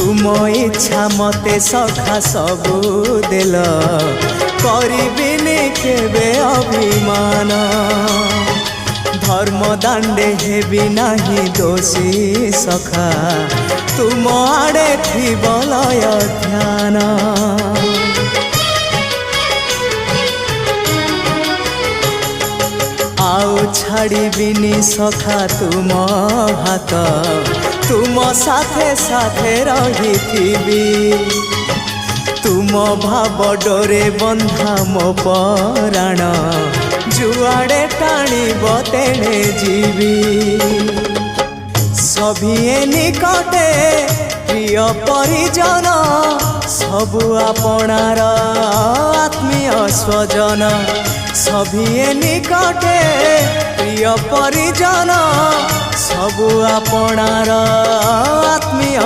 तुम इच्छा मते सखा सबू देल करिबिनी केबे अभिमान धर्म दांडे हेबी नाही दोषी सखा तुम आड़े थी बलय ध्यान आउ छाड़िबिनी सखा तुम हाथ तुम साथे साथे रही तुम भाव डोरे बंधा मो पराण जुआड़े टाणीब तेणे जीवी सभिए निकटे प्रिय परिजन सबु आपणार आत्मीय स्वजन सभिए निकटे प्रिय परिजन सबु आपणार आत्मीय